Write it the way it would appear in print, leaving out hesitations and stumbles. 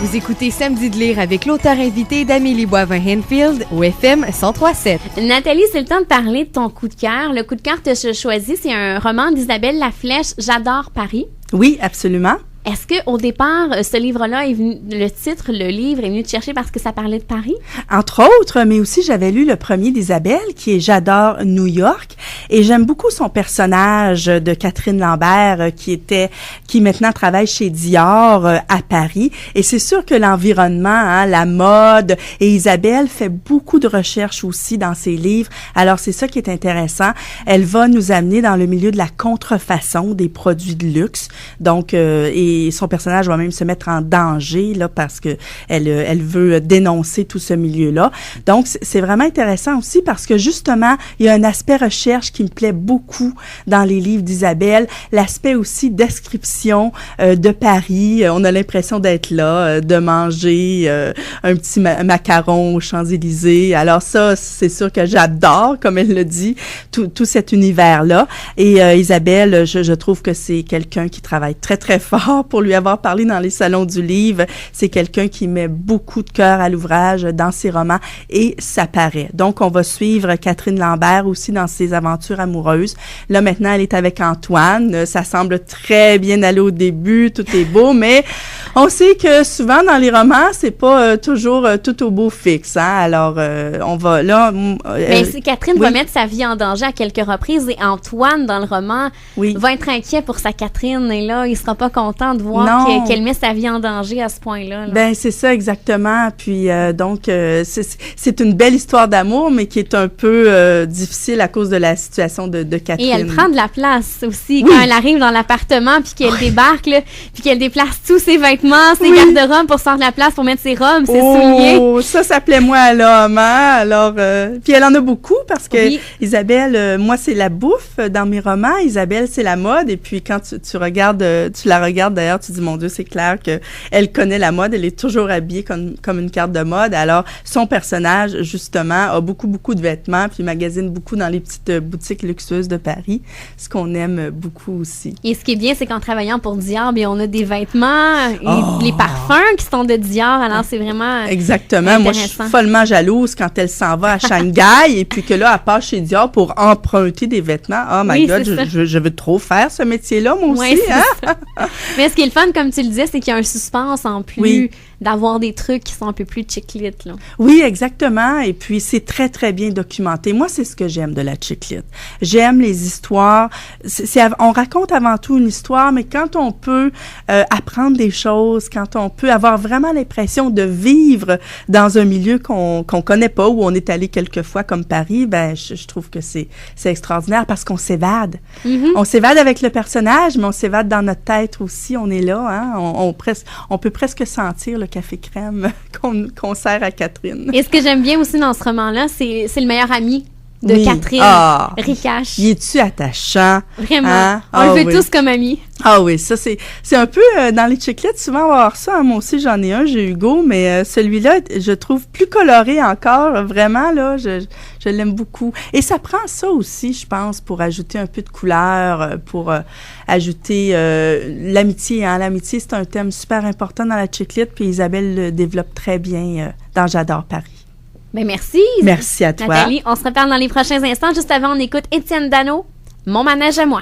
Vous écoutez Samedi de lire avec l'auteur invité d'Amélie Boivin-Henfield au FM 103.7. Nathalie, c'est le temps de parler de ton coup de cœur. Le coup de cœur que je choisis, c'est un roman d'Isabelle Laflèche, J'adore Paris. Oui, absolument. Est-ce qu'au départ, ce livre-là est venu, le livre est venu te chercher parce que ça parlait de Paris? Entre autres, mais aussi j'avais lu le premier d'Isabelle, qui est J'adore New York, et j'aime beaucoup son personnage de Catherine Lambert, qui maintenant travaille chez Dior à Paris. Et c'est sûr que l'environnement, la mode, et Isabelle fait beaucoup de recherches aussi dans ses livres. Alors c'est ça qui est intéressant. Elle va nous amener dans le milieu de la contrefaçon des produits de luxe. Donc et son personnage va même se mettre en danger là parce que elle veut dénoncer tout ce milieu-là. Donc c'est vraiment intéressant aussi parce que justement, il y a un aspect recherche qui me plaît beaucoup dans les livres d'Isabelle, l'aspect aussi description de Paris, on a l'impression d'être là, de manger un petit macaron aux Champs-Élysées. Alors ça, c'est sûr que j'adore, comme elle le dit, tout cet univers-là. Et Isabelle, je trouve que c'est quelqu'un qui travaille très, très fort pour lui avoir parlé dans les salons du livre. C'est quelqu'un qui met beaucoup de cœur à l'ouvrage dans ses romans et ça paraît. Donc, on va suivre Catherine Lambert aussi dans ses aventures amoureuses. Là, maintenant, elle est avec Antoine. Ça semble très bien aller au début. Tout est beau, mais on sait que souvent, dans les romans, c'est pas toujours tout au beau fixe. Hein? Alors, on va là... Mais Catherine va mettre sa vie en danger à quelques reprises et Antoine, dans le roman, va être inquiet pour sa Catherine. Et là, il sera pas content de voir qu'elle met sa vie en danger à ce point-là. Là. Ben c'est ça exactement. Puis donc c'est une belle histoire d'amour, mais qui est un peu difficile à cause de la situation de Catherine. Et elle prend de la place aussi quand elle arrive dans l'appartement, puis qu'elle débarque, là, puis qu'elle déplace tous ses vêtements, ses garde-robes pour se faire de la place pour mettre ses robes, ses souliers. Oh, ça plaît moi à l'homme. Hein? Alors puis elle en a beaucoup parce que Isabelle, moi c'est la bouffe dans mes romans. Isabelle c'est la mode. Et puis quand tu la regardes d'ailleurs, tu dis, mon Dieu, c'est clair qu'elle connaît la mode, elle est toujours habillée comme une carte de mode. Alors, son personnage, justement, a beaucoup de vêtements, puis magasine beaucoup dans les petites boutiques luxueuses de Paris, ce qu'on aime beaucoup aussi. Et ce qui est bien, c'est qu'en travaillant pour Dior, bien, on a des vêtements et les parfums qui sont de Dior, alors c'est vraiment exactement. Moi, je suis follement jalouse quand elle s'en va à Shanghai et puis que là, elle passe chez Dior pour emprunter des vêtements. Oh my God, je veux trop faire ce métier-là, moi aussi. Hein? Mais ce qui est le fun, comme tu le disais, c'est qu'il y a un suspense en plus d'avoir des trucs qui sont un peu plus chick-lit, là. Oui, exactement. Et puis, c'est très, très bien documenté. Moi, c'est ce que j'aime de la chick-lit. J'aime les histoires. On raconte avant tout une histoire, mais quand on peut apprendre des choses, quand on peut avoir vraiment l'impression de vivre dans un milieu qu'on connaît pas, où on est allé quelques fois comme Paris, ben je trouve que c'est extraordinaire parce qu'on s'évade. Mm-hmm. On s'évade avec le personnage, mais on s'évade dans notre tête aussi. On est là, hein? On peut presque sentir le café crème qu'on sert à Catherine. Et ce que j'aime bien aussi dans ce roman-là, c'est le meilleur ami de Catherine, Ricache. Y es-tu attachant? Vraiment. Hein? On le veut tous comme amis. Ah oui, ça c'est un peu dans les chick-lits, souvent on va voir ça. Hein, moi aussi j'en ai un, j'ai Hugo, mais celui-là je trouve plus coloré encore. Vraiment là, je l'aime beaucoup. Et ça prend ça aussi, je pense, pour ajouter un peu de couleur, pour ajouter l'amitié. Hein. L'amitié c'est un thème super important dans la chick-lit, puis Isabelle le développe très bien dans J'adore Paris. Ben merci. Merci à toi. Nathalie, on se reparle dans les prochains instants. Juste avant, on écoute Étienne Dano, Mon manège à moi.